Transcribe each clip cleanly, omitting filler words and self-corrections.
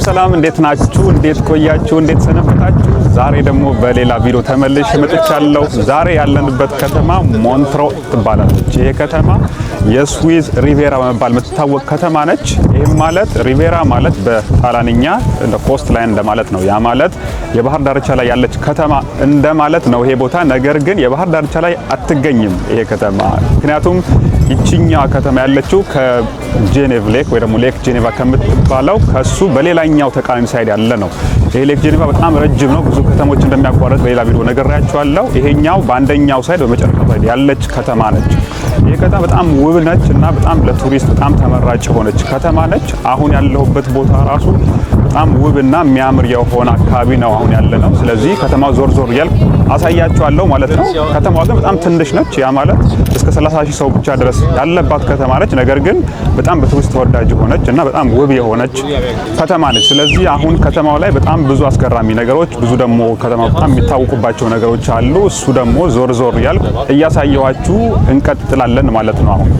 ሰላም እንዴት ናችሁ? እንዴት ቆያችሁ? እንዴት ሰነበታችሁ? ዛሬ ደግሞ በሌላ ቪዲዮ ተመልሼ መጥቻለሁ። ዛሬ ያለንበት ከተማ ሞንትሮ ትባላለች። ይሄ ከተማ የስዊዝ ሪቬራ በመባል የምትታወቅ ከተማ ነች። ይህም ማለት ሪቬራ ማለት በጣሊያንኛ እንደ ኮስት ላይን እንደማለት ነው። ያ ማለት የባህር ዳርቻ ላይ ያለች ከተማ እንደማለት ነው ይሄ ቦታ። ነገር ግን የባህር ዳርቻ ላይ አትገኝም ይሄ ከተማ። ምክንያቱም ይችኛዋ ከተማ ያለችው ከጄኔቭ ሌክ ወይ ደግሞ ሌክ ጄኔቫ ከምትባለው ከሱ በሌላኛው ተቃራኒ ሳይድ ያለ ነው። ይሄ ሌክ ጄኔቫ በጣም ረጅም ነው። ብዙ ከተሞች እንደሚያቋርጥ በሌላ ቪዲዮ ነግሬያችኋለሁ። ይሄኛው በአንደኛው ሳይድ በመጨረሻው ሳይድ ያለች ከተማ ነች። ይሄ ከተማ በጣም ውብ ነች እና በጣም ለቱሪስት በጣም ተመራጭ የሆነች ከተማ ነች። አሁን ያለሁበት ቦታ ራሱ በጣም ውብና የሚያምር የሆነ አካባቢ ነው አሁን ያለነው። ስለዚህ ከተማው ዞር ዞር እያልኩ አሳያችኋለሁ ማለት ነው። ከተማዋ ግን በጣም ትንሽ ነች። ያ ማለት እስከ 30,000 ሰው ብቻ ድረስ ያለባት ከተማ ነች። ነገር ግን በጣም በቱሪስት ተወዳጅ የሆነች እና በጣም ውብ የሆነች ከተማ ነች። ስለዚህ አሁን ከተማው ላይ በጣም ብዙ አስገራሚ ነገሮች፣ ብዙ ደግሞ ከተማው በጣም የሚታወቁባቸው ነገሮች አሉ። እሱ ደግሞ ዞር ዞር እያልኩ እያሳየኋችሁ እንቀጥላለን ማለት ነው አሁን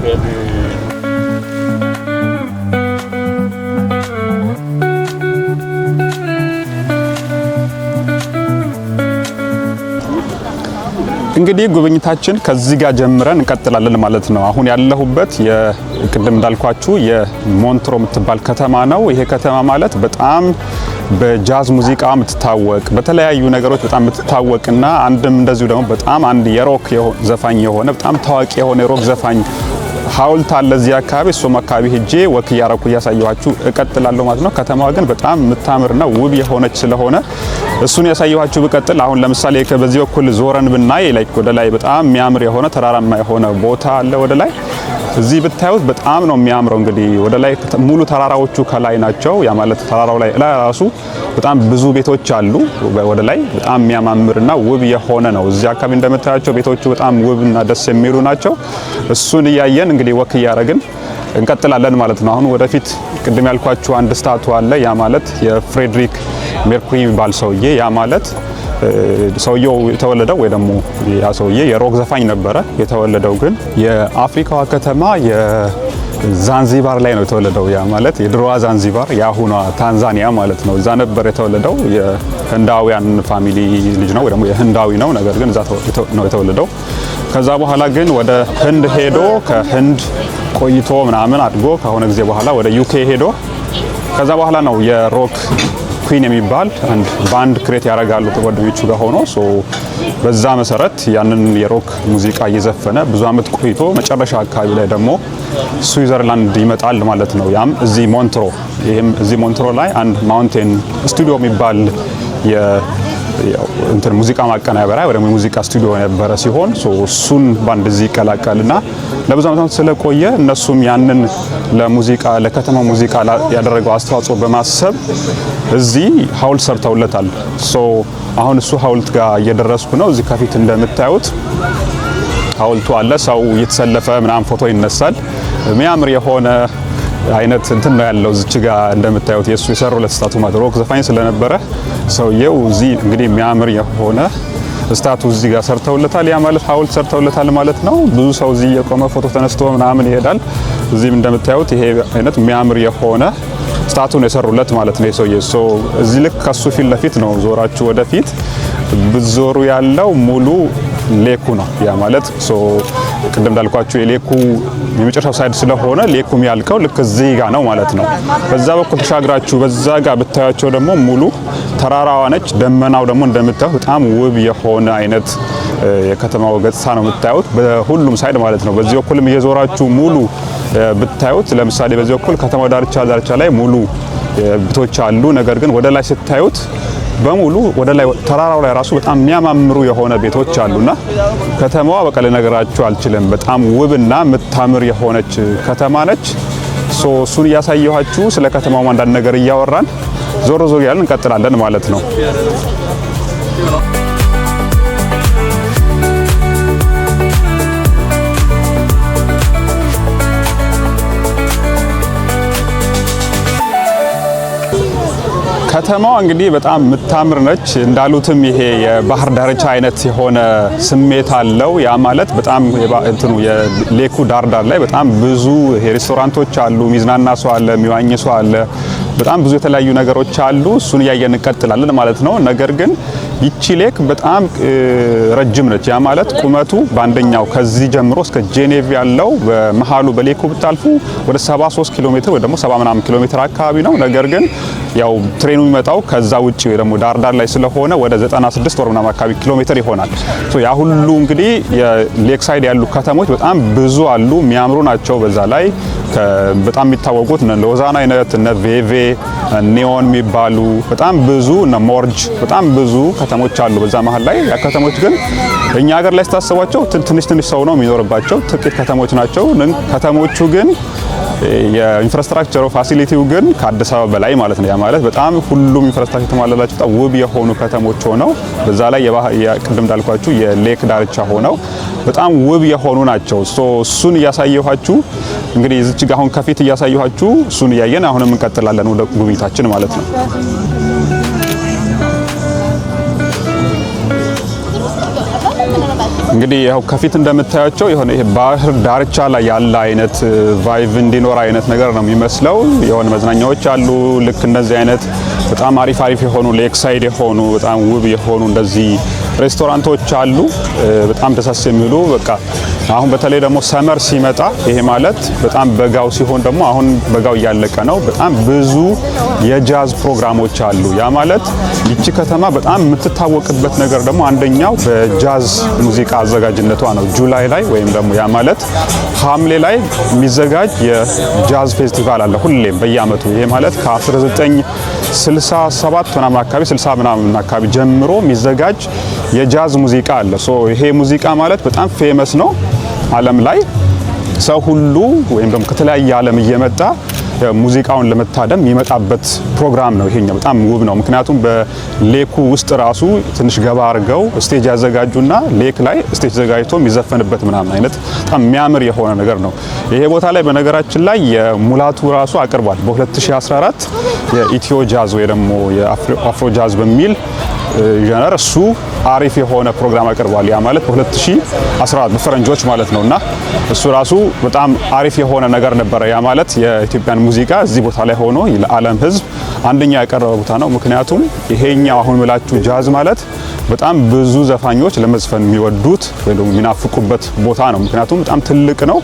እንግዲህ ጉብኝታችን ከዚህ ጋር ጀምረን እንቀጥላለን ማለት ነው። አሁን ያለሁበት የቅድም እንዳልኳችሁ የሞንትሮ የምትባል ከተማ ነው። ይሄ ከተማ ማለት በጣም በጃዝ ሙዚቃ የምትታወቅ በተለያዩ ነገሮች በጣም የምትታወቅና አንድም እንደዚሁ ደግሞ በጣም አንድ የሮክ ዘፋኝ የሆነ በጣም ታዋቂ የሆነ የሮክ ዘፋኝ ሐውልት አለ እዚህ አካባቢ። እሱም አካባቢ ሄጄ ወክ እያረኩ እያሳየኋችሁ እቀጥላለሁ ማለት ነው። ከተማዋ ግን በጣም የምታምርና ውብ የሆነች ስለሆነ እሱን ያሳየኋችሁ ብቀጥል፣ አሁን ለምሳሌ በዚህ በኩል ዞረን ብናይ ወደ ላይ በጣም የሚያምር የሆነ ተራራማ የሆነ ቦታ አለ ወደ ላይ። እዚህ ብታዩት በጣም ነው የሚያምረው። እንግዲህ ወደ ላይ ሙሉ ተራራዎቹ ከላይ ናቸው። ያ ማለት ተራራው ላይ ራሱ በጣም ብዙ ቤቶች አሉ። ወደ ላይ በጣም የሚያማምርና ውብ የሆነ ነው። እዚህ አካባቢ እንደምታያቸው ቤቶቹ በጣም ውብና ደስ የሚሉ ናቸው። እሱን እያየን እንግዲህ ወክ እያረግን እንቀጥላለን ማለት ነው። አሁን ወደፊት ቅድም ያልኳችሁ አንድ ስታቱ አለ። ያ ማለት የፍሬድሪክ ሜርኩሪ የሚባል ሰውዬ፣ ያ ማለት ሰውየው የተወለደው ወይ ደግሞ ያ ሰውዬ የሮክ ዘፋኝ ነበረ። የተወለደው ግን የአፍሪካዋ ከተማ ዛንዚባር ላይ ነው የተወለደው። ያ ማለት የድሮዋ ዛንዚባር የአሁኗ ታንዛኒያ ማለት ነው። እዛ ነበር የተወለደው። የህንዳውያን ፋሚሊ ልጅ ነው ወይ ደግሞ የህንዳዊ ነው። ነገር ግን እዛ ነው የተወለደው። ከዛ በኋላ ግን ወደ ህንድ ሄዶ ከህንድ ቆይቶ ምናምን አድጎ ከሆነ ጊዜ በኋላ ወደ ዩኬ ሄዶ ከዛ በኋላ ነው የሮክ ኩዊን የሚባል አንድ ባንድ ክሬት ያደርጋሉ ከጓደኞቹ ጋር ሆኖ በዛ መሰረት ያንን የሮክ ሙዚቃ እየዘፈነ ብዙ አመት ቆይቶ መጨረሻ አካባቢ ላይ ደግሞ ስዊዘርላንድ ይመጣል ማለት ነው። ያም እዚህ ሞንትሮ፣ ይሄም እዚህ ሞንትሮ ላይ አንድ ማውንቴን ስቱዲዮ የሚባል እንትን ሙዚቃ ማቀናበሪያ ወይ ደግሞ ሙዚቃ ስቱዲዮ የነበረ ሲሆን እሱን ባንድ እዚህ ይቀላቀልና ለብዙ ዓመታት ስለቆየ እነሱም ያንን ለሙዚቃ ለከተማ ሙዚቃ ያደረገው አስተዋጽኦ በማሰብ እዚህ ሐውልት ሰርተውለታል። አሁን እሱ ሐውልት ጋር እየደረስኩ ነው። እዚህ ከፊት እንደምታዩት ሐውልቱ አለ። ሰው እየተሰለፈ ምናምን ፎቶ ይነሳል። የሚያምር የሆነ አይነት እንትን ነው ያለው። እዚች ጋር እንደምታዩት የሱ የሰሩለት ስታቱ ማለት ሮክ ዘፋኝ ስለነበረ ሰውየው እዚህ እንግዲህ የሚያምር የሆነ ስታቱ እዚህ ጋር ሰርተውለታል። ያ ማለት ሐውልት ሰርተውለታል ማለት ነው። ብዙ ሰው እዚህ የቆመ ፎቶ ተነስቶ ምናምን ይሄዳል። እዚህም እንደምታዩት ይሄ አይነት የሚያምር የሆነ ስታቱ ነው የሰሩለት ማለት ነው የሰውዬ። እዚህ ልክ ከሱ ፊት ለፊት ነው ዞራችሁ ወደፊት ብዞሩ ያለው ሙሉ ሌኩ ነው። ያ ማለት ቅድም እንዳልኳችሁ የሌኩ የመጨረሻው ሳይድ ስለሆነ ሌኩም ያልከው ልክ እዚህ ጋር ነው ማለት ነው። በዛ በኩል ተሻግራችሁ በዛ ጋር ብታያቸው ደግሞ ሙሉ ተራራዋ ነች። ደመናው ደግሞ እንደምታዩት በጣም ውብ የሆነ አይነት የከተማው ገጽታ ነው የምታዩት በሁሉም ሳይድ ማለት ነው። በዚህ በኩልም እየዞራችሁ ሙሉ ብታዩት ለምሳሌ በዚህ በኩል ከተማው ዳርቻ ላይ ሙሉ ቤቶች አሉ። ነገር ግን ወደ ላይ ስታዩት በሙሉ ወደ ላይ ተራራው ላይ ራሱ በጣም የሚያማምሩ የሆነ ቤቶች አሉና ከተማዋ በቃ ልነግራችሁ አልችልም። በጣም ውብና የምታምር የሆነች ከተማ ነች። እሱን እያሳየኋችሁ ስለ ከተማው አንዳንድ ነገር እያወራን ዞር ዞር ያልን እንቀጥላለን ማለት ነው። ከተማዋ እንግዲህ በጣም የምታምር ነች። እንዳሉትም ይሄ የባህር ዳርቻ አይነት የሆነ ስሜት አለው። ያ ማለት በጣም እንትኑ የሌኩ ዳርዳር ላይ በጣም ብዙ ሬስቶራንቶች አሉ። ሚዝናና ሰው አለ፣ የሚዋኝ ሰው አለ። በጣም ብዙ የተለያዩ ነገሮች አሉ። እሱን እያየን እንቀጥላለን ማለት ነው። ነገር ግን ይቺ ሌክ በጣም ረጅም ነች። ያ ማለት ቁመቱ በአንደኛው ከዚህ ጀምሮ እስከ ጄኔቭ ያለው በመሃሉ በሌኩ ብታልፉ ወደ 73 ኪሎ ሜትር ወይ ደግሞ 70 ምናምን ኪሎ ሜትር አካባቢ ነው። ነገር ግን ያው ትሬኑ የሚመጣው ከዛ ውጪ ወይ ደግሞ ዳርዳር ላይ ስለሆነ ወደ 96 ወር ምናምን አካባቢ ኪሎ ሜትር ይሆናል። ያ ሁሉ እንግዲህ የሌክ ሳይድ ያሉ ከተሞች በጣም ብዙ አሉ፣ የሚያምሩ ናቸው። በዛ ላይ በጣም የሚታወቁት እነ ሎዛን አይነት እነ ቬቬ ኒዮን የሚባሉ በጣም ብዙ እነ ሞርጅ በጣም ብዙ ከተሞች አሉ በዛ መሀል ላይ። ያ ከተሞች ግን እኛ ሀገር ላይ ስታስቧቸው ትንሽ ሰው ነው የሚኖርባቸው፣ ጥቂት ከተሞች ናቸው። ከተሞቹ ግን የኢንፍራስትራክቸሩ ፋሲሊቲው ግን ከአዲስ አበባ በላይ ማለት ነው። ያ ማለት በጣም ሁሉም ኢንፍራስትራክቸር የተሟላላቸው በጣም ውብ የሆኑ ከተሞች ሆነው በዛ ላይ ቅድም እንዳልኳችሁ የሌክ ዳርቻ ሆነው በጣም ውብ የሆኑ ናቸው። እሱን እያሳየኋችሁ እንግዲህ እዚች ጋር አሁን ከፊት እያሳየኋችሁ እሱን እያየን አሁንም እንቀጥላለን ወደ ጉብኝታችን ማለት ነው። እንግዲህ ያው ከፊት እንደምታያቸው የሆነ ይሄ ባህር ዳርቻ ላይ ያለ አይነት ቫይብ እንዲኖር አይነት ነገር ነው የሚመስለው። የሆነ መዝናኛዎች አሉ። ልክ እነዚህ አይነት በጣም አሪፍ የሆኑ ሌክ ሳይድ የሆኑ በጣም ውብ የሆኑ እንደዚህ ሬስቶራንቶች አሉ። በጣም ደሳስ የሚሉ በቃ አሁን በተለይ ደግሞ ሰመር ሲመጣ ይሄ ማለት በጣም በጋው ሲሆን ደግሞ አሁን በጋው እያለቀ ነው። በጣም ብዙ የጃዝ ፕሮግራሞች አሉ። ያ ማለት ይቺ ከተማ በጣም የምትታወቅበት ነገር ደግሞ አንደኛው በጃዝ ሙዚቃ አዘጋጅነቷ ነው። ጁላይ ላይ ወይም ደግሞ ያ ማለት ሐምሌ ላይ የሚዘጋጅ የጃዝ ፌስቲቫል አለ ሁሌም በየአመቱ። ይሄ ማለት ከ1967 ምናምን አካባቢ 60 ምናምን አካባቢ ጀምሮ የሚዘጋጅ የጃዝ ሙዚቃ አለ። ይሄ ሙዚቃ ማለት በጣም ፌመስ ነው ዓለም ላይ ሰው ሁሉ ወይም ደግሞ ከተለያየ ዓለም እየመጣ ሙዚቃውን ለመታደም የሚመጣበት ፕሮግራም ነው። ይሄኛው በጣም ውብ ነው። ምክንያቱም በሌኩ ውስጥ ራሱ ትንሽ ገባ አድርገው ስቴጅ ያዘጋጁና ሌክ ላይ ስቴጅ ዘጋጅቶ የሚዘፈንበት ምናምን አይነት በጣም የሚያምር የሆነ ነገር ነው። ይሄ ቦታ ላይ በነገራችን ላይ የሙላቱ ራሱ አቅርቧል በ2014 የኢትዮ ጃዝ ወይ ደግሞ የአፍሮ ጃዝ በሚል ጀነር እሱ አሪፍ የሆነ ፕሮግራም አቅርቧል። ያ ማለት በ2014 በፈረንጆች ማለት ነውና እሱ ራሱ በጣም አሪፍ የሆነ ነገር ነበረ። ያ ማለት የኢትዮጵያን ሙዚቃ እዚህ ቦታ ላይ ሆኖ ለዓለም ሕዝብ አንደኛ ያቀረበ ቦታ ነው። ምክንያቱም ይሄኛው አሁን ብላችሁ ጃዝ ማለት በጣም ብዙ ዘፋኞች ለመዝፈን የሚወዱት ወይ ደግሞ የሚናፍቁበት ቦታ ነው። ምክንያቱም በጣም ትልቅ ነው።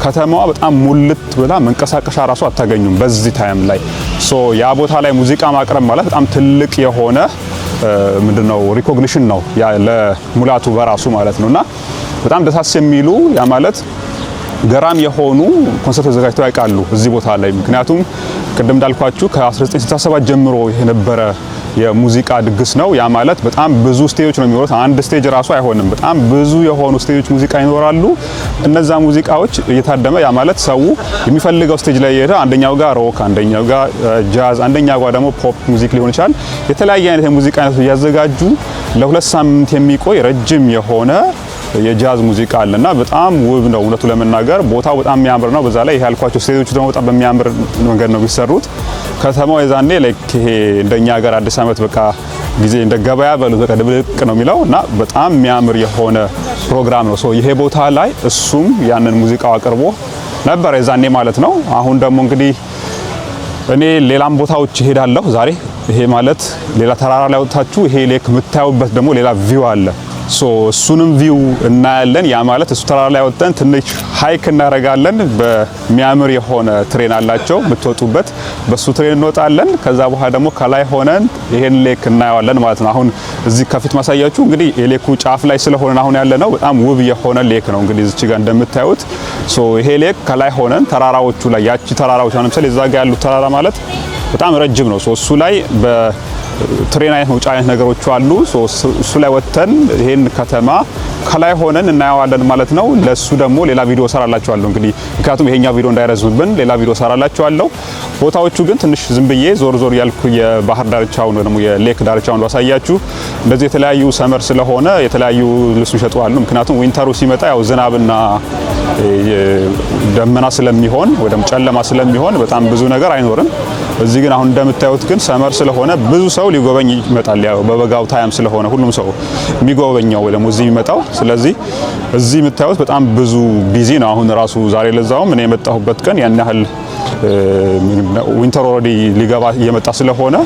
ከተማዋ በጣም ሙልት ብላ መንቀሳቀሻ ራሱ አታገኙም በዚህ ታይም ላይ። ያ ቦታ ላይ ሙዚቃ ማቅረብ ማለት በጣም ትልቅ የሆነ ምንድነው ሪኮግኒሽን ነው ያ ለሙላቱ በራሱ ማለት ነውና በጣም ደሳስ የሚሉ ያ ማለት ገራም የሆኑ ኮንሰርቶች ተዘጋጅተው ያውቃሉ እዚህ ቦታ ላይ። ምክንያቱም ቅድም እንዳልኳችሁ ከ1967 ጀምሮ የነበረ የሙዚቃ ድግስ ነው። ያ ማለት በጣም ብዙ ስቴጆች ነው የሚኖሩት። አንድ ስቴጅ ራሱ አይሆንም። በጣም ብዙ የሆኑ ስቴጆች ሙዚቃ ይኖራሉ። እነዛ ሙዚቃዎች እየታደመ ያ ማለት ሰው የሚፈልገው ስቴጅ ላይ እየሄደ አንደኛው ጋር ሮክ፣ አንደኛው ጋር ጃዝ፣ አንደኛው ጋር ደግሞ ፖፕ ሙዚክ ሊሆን ይችላል። የተለያየ አይነት የሙዚቃ አይነቶች እያዘጋጁ ለ2 ሳምንት የሚቆይ ረጅም የሆነ የጃዝ ሙዚቃ አለና በጣም ውብ ነው። እውነቱ ለመናገር ቦታው በጣም የሚያምር ነው። በዛ ላይ ይሄ ያልኳቸው ስቴጆች ደግሞ በጣም በሚያምር መንገድ ነው የሚሰሩት። ከተማው የዛኔ ላይክ ይሄ እንደኛ ሀገር አዲስ ዓመት በቃ ጊዜ እንደ ገበያ በሉት በቃ ድብልቅ ነው የሚለው እና በጣም የሚያምር የሆነ ፕሮግራም ነው። ይሄ ቦታ ላይ እሱም ያንን ሙዚቃው አቅርቦ ነበር የዛኔ ማለት ነው። አሁን ደግሞ እንግዲህ እኔ ሌላም ቦታዎች እሄዳለሁ ዛሬ። ይሄ ማለት ሌላ ተራራ ላይ ወጣችሁ ይሄ ሌክ የምታዩበት ደግሞ ሌላ ቪው አለ። እሱንም ቪው እናያለን። ያ ማለት እሱ ተራራ ላይ ወጥተን ትንሽ ሃይክ እናደርጋለን። በሚያምር የሆነ ትሬን አላቸው የምትወጡበት፣ በሱ ትሬን እንወጣለን። ከዛ በኋላ ደግሞ ከላይ ሆነን ይሄን ሌክ እናየዋለን ማለት ነው። አሁን እዚህ ከፊት ማሳያችሁ እንግዲህ የሌኩ ጫፍ ላይ ስለሆነ አሁን ያለ ነው። በጣም ውብ የሆነ ሌክ ነው እንግዲህ እዚህ ጋር እንደምታዩት። ይሄ ሌክ ከላይ ሆነን ተራራዎቹ ላይ ያቺ ተራራዎች ለምሳሌ እዛ ጋር ያሉት ተራራ ማለት በጣም ረጅም ነው። እሱ ላይ ትሬን አይነት መውጫ አይነት ነገሮች አሉ። እሱ ላይ ወጥተን ይሄን ከተማ ከላይ ሆነን እናየዋለን ማለት ነው። ለሱ ደግሞ ሌላ ቪዲዮ ሰራላችኋለሁ እንግዲህ ምክንያቱም ይሄኛው ቪዲዮ እንዳይረዝምብን ሌላ ቪዲዮ ሰራላችኋለሁ። ቦታዎቹ ግን ትንሽ ዝም ብዬ ዞር ያልኩ የባህር ዳርቻውን ወይ ደግሞ የሌክ ዳርቻውን ባሳያችሁ። እንደዚህ የተለያዩ ሰመር ስለሆነ የተለያዩ ልብስ ይሸጡ አሉ። ምክንያቱም ዊንተሩ ሲመጣ ያው ዝናብና ደመና ስለሚሆን ወይ ደግሞ ጨለማ ስለሚሆን በጣም ብዙ ነገር አይኖርም። እዚህ ግን አሁን እንደምታዩት ግን ሰመር ስለሆነ ብዙ ሰው ሊጎበኝ ይመጣል። ያው በበጋው ታይም ስለሆነ ሁሉም ሰው የሚጎበኘው ደግሞ እዚህ የሚመጣው። ስለዚህ እዚህ የምታዩት በጣም ብዙ ቢዚ ነው። አሁን ራሱ ዛሬ ለዛውም እኔ የመጣሁበት ቀን ያን ያህል ዊንተር ኦልሬዲ ሊገባ እየመጣ ስለሆነ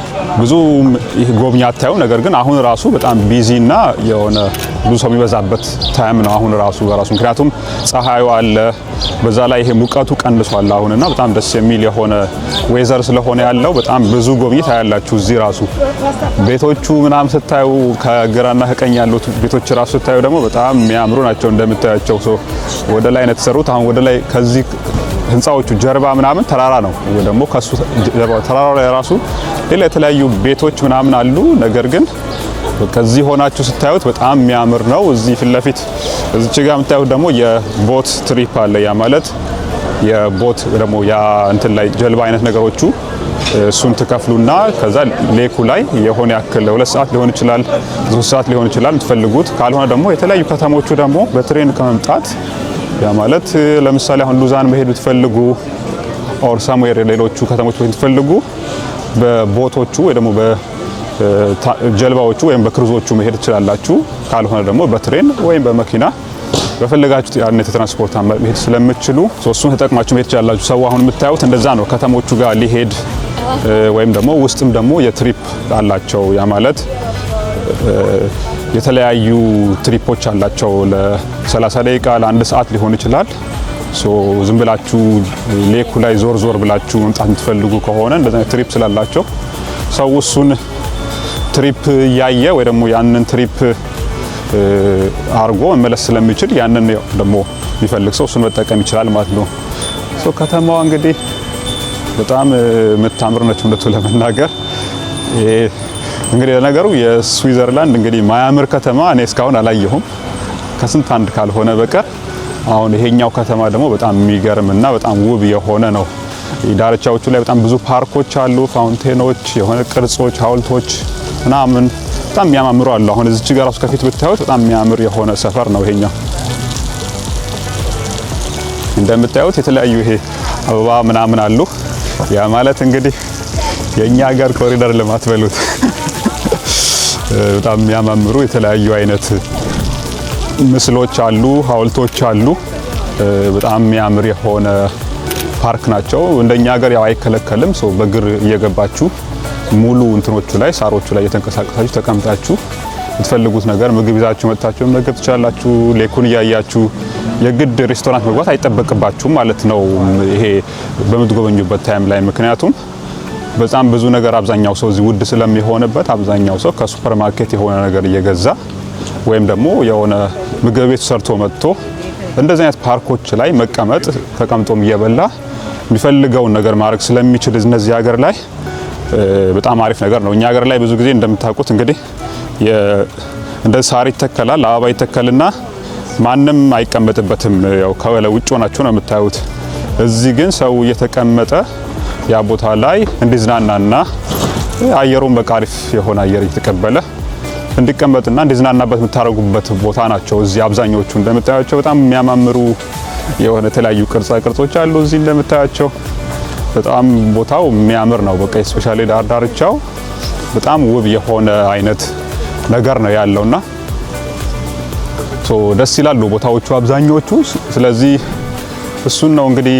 ብዙ ጎብኝ አታዩ። ነገር ግን አሁን ራሱ በጣም ቢዚና የሆነ ብዙ ሰው የሚበዛበት ታይም ነው አሁን ራሱ በራሱ ምክንያቱም ፀሐዩ አለ፣ በዛ ላይ ይሄ ሙቀቱ ቀንሷል አሁንና በጣም ደስ የሚል የሆነ ዌዘር ስለሆነ ያለው በጣም ብዙ ጎብኝ ታያላችሁ። እዚህ ራሱ ቤቶቹ ምናም ስታዩ ከግራና ከቀኝ ያሉት ቤቶች ራሱ ስታዩ ደግሞ በጣም የሚያምሩ ናቸው እንደምታያቸው። ወደ ላይ ነው የተሰሩት። አሁን ወደ ላይ ከዚህ ህንጻዎቹ ጀርባ ምናምን ተራራ ነው ወይ ደግሞ ከሱ ጀርባ ተራራው ላይ ራሱ ሌላ የተለያዩ ቤቶች ምናምን አሉ። ነገር ግን ከዚህ ሆናችሁ ስታዩት በጣም የሚያምር ነው። እዚህ ፊት ለፊት እዚች ጋር የምታዩት ደግሞ የቦት ትሪፕ አለ። ያ ማለት የቦት ደግሞ ያ እንትን ላይ ጀልባ አይነት ነገሮቹ እሱን ትከፍሉና ከዛ ሌኩ ላይ የሆነ ያክል 2 ሰዓት ሊሆን ይችላል 3 ሰዓት ሊሆን ይችላል ትፈልጉት። ካልሆነ ደግሞ የተለያዩ ከተሞቹ ደግሞ በትሬን ከመምጣት ያ ማለት ለምሳሌ አሁን ሉዛን መሄድ ብትፈልጉ ኦር ሳምዌር ሌሎቹ ከተሞች መሄድ ብትፈልጉ በቦቶቹ ወይ ደግሞ በጀልባዎቹ ወይም በክሩዞቹ መሄድ ትችላላችሁ። ካልሆነ ደግሞ በትሬን ወይም በመኪና በፈለጋችሁት አይነት ትራንስፖርት መሄድ ስለምትችሉ እሱን ተጠቅማችሁ መሄድ ትችላላችሁ። ሰው አሁን የምታዩት እንደዛ ነው። ከተሞቹ ጋር ሊሄድ ወይም ደግሞ ውስጥም ደግሞ የትሪፕ አላቸው። ያ ማለት የተለያዩ ትሪፖች አላቸው። ለ30 ደቂቃ ለ1 ሰዓት ሊሆን ይችላል። ዝም ብላችሁ ሌኩ ላይ ዞር ብላችሁ መምጣት የምትፈልጉ ከሆነ እንደዛ ትሪፕ ስላላቸው ሰው እሱን ትሪፕ ያየ ወይ ደግሞ ያንን ትሪፕ አርጎ መመለስ ስለሚችል ያንን ደግሞ የሚፈልግ ሰው እሱን መጠቀም ይችላል ማለት ነው። ከተማዋ እንግዲህ በጣም የምታምር ነች እንደቱ ለመናገር። እንግዲህ ለነገሩ የስዊዘርላንድ እንግዲህ ማያምር ከተማ እኔ እስካሁን አላየሁም ከስንት አንድ ካልሆነ በቀር። አሁን ይሄኛው ከተማ ደግሞ በጣም የሚገርምና በጣም ውብ የሆነ ነው። ዳርቻዎቹ ላይ በጣም ብዙ ፓርኮች አሉ፣ ፋውንቴኖች፣ የሆነ ቅርጾች፣ ሐውልቶች ምናምን በጣም የሚያማምሩ አሉ። አሁን እዚች ጋር ራሱ ከፊት ብታዩት በጣም የሚያምር የሆነ ሰፈር ነው ይሄኛው። እንደምታዩት የተለያዩ ይሄ አበባ ምናምን አሉ። ያ ማለት እንግዲህ የኛ ሀገር ኮሪደር ልማት በሉት። በጣም የሚያማምሩ የተለያዩ አይነት ምስሎች አሉ፣ ሐውልቶች አሉ። በጣም የሚያምር የሆነ ፓርክ ናቸው። እንደኛ ሀገር ያው አይከለከልም። በእግር እየገባችሁ ሙሉ እንትኖቹ ላይ ሳሮቹ ላይ እየተንቀሳቀሳችሁ ተቀምጣችሁ የምትፈልጉት ነገር ምግብ ይዛችሁ መጥታችሁ መገብ ትችላላችሁ። ሌኩን እያያችሁ የግድ ሬስቶራንት መግባት አይጠበቅባችሁም ማለት ነው ይሄ በምትጎበኙበት ታይም ላይ። ምክንያቱም በጣም ብዙ ነገር አብዛኛው ሰው እዚህ ውድ ስለሚሆንበት አብዛኛው ሰው ከሱፐር ማርኬት የሆነ ነገር እየገዛ ወይም ደግሞ የሆነ ምግብ ቤት ሰርቶ መጥቶ እንደዚህ አይነት ፓርኮች ላይ መቀመጥ ተቀምጦም እየበላ የሚፈልገውን ነገር ማድረግ ስለሚችል እነዚህ ሀገር ላይ በጣም አሪፍ ነገር ነው። እኛ ሀገር ላይ ብዙ ጊዜ እንደምታውቁት እንግዲህ እንደ ሳር ይተከላል፣ አበባ ይተከልና ማንም አይቀመጥበትም። ያው ከውጭ ሆናችሁ ነው የምታዩት። እዚህ ግን ሰው እየተቀመጠ ያ ቦታ ላይ እንዲዝናናና አየሩን በቃ አሪፍ የሆነ አየር እየተቀበለ እንዲቀመጥና እንዲዝናናበት የምታደርጉበት ቦታ ናቸው። እዚህ አብዛኞቹ እንደምታዩቸው በጣም የሚያማምሩ የሆነ የተለያዩ ቅርጻ ቅርጾች አሉ። እዚህ እንደምታዩቸው በጣም ቦታው የሚያምር ነው። በቃ ስፔሻሊ ዳርቻው በጣም ውብ የሆነ አይነት ነገር ነው ያለውና ደስ ይላሉ ቦታዎቹ አብዛኞቹ። ስለዚህ እሱን ነው እንግዲህ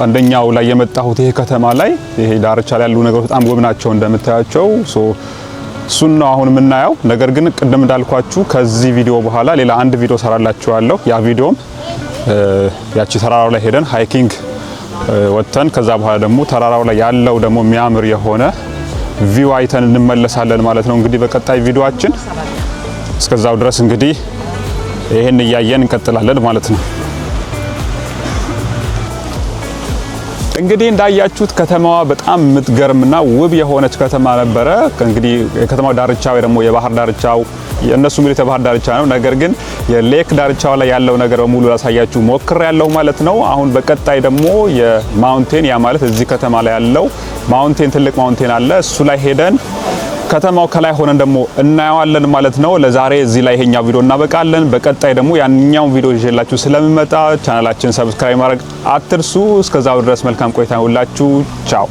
አንደኛው ላይ የመጣሁት ይሄ ከተማ ላይ ይሄ ዳርቻ ላይ ያሉ ነገሮች በጣም ውብ ናቸው እንደምታዩቸው። እሱን ነው አሁን የምናየው። ነገር ግን ቅድም እንዳልኳችሁ ከዚህ ቪዲዮ በኋላ ሌላ አንድ ቪዲዮ ሰራላችኋለሁ። ያ ቪዲዮም ያቺ ተራራው ላይ ሄደን ሃይኪንግ ወጥተን ከዛ በኋላ ደግሞ ተራራው ላይ ያለው ደግሞ የሚያምር የሆነ ቪው አይተን እንመለሳለን ማለት ነው እንግዲህ በቀጣይ ቪዲዮአችን። እስከዛው ድረስ እንግዲህ ይሄን እያየን እንቀጥላለን ማለት ነው። እንግዲህ እንዳያችሁት ከተማዋ በጣም የምትገርምና ውብ የሆነች ከተማ ነበረ። እንግዲህ የከተማው ዳርቻ ወይ ደግሞ የባህር ዳርቻው የእነሱ ሚሊት የባህር ዳርቻ ነው። ነገር ግን የሌክ ዳርቻው ላይ ያለው ነገር በሙሉ ላሳያችሁ ሞክር ያለው ማለት ነው። አሁን በቀጣይ ደግሞ የማውንቴን ያ ማለት እዚህ ከተማ ላይ ያለው ማውንቴን ትልቅ ማውንቴን አለ። እሱ ላይ ሄደን ከተማው ከላይ ሆነን ደግሞ እናየዋለን ማለት ነው። ለዛሬ እዚህ ላይ ይሄኛው ቪዲዮ እናበቃለን። በቀጣይ ደግሞ ያንኛውን ቪዲዮ ይዤላችሁ ስለምመጣ ቻናላችን ሰብስክራይብ ማድረግ አትርሱ። እስከዛው ድረስ መልካም ቆይታ ይሁንላችሁ። ቻው።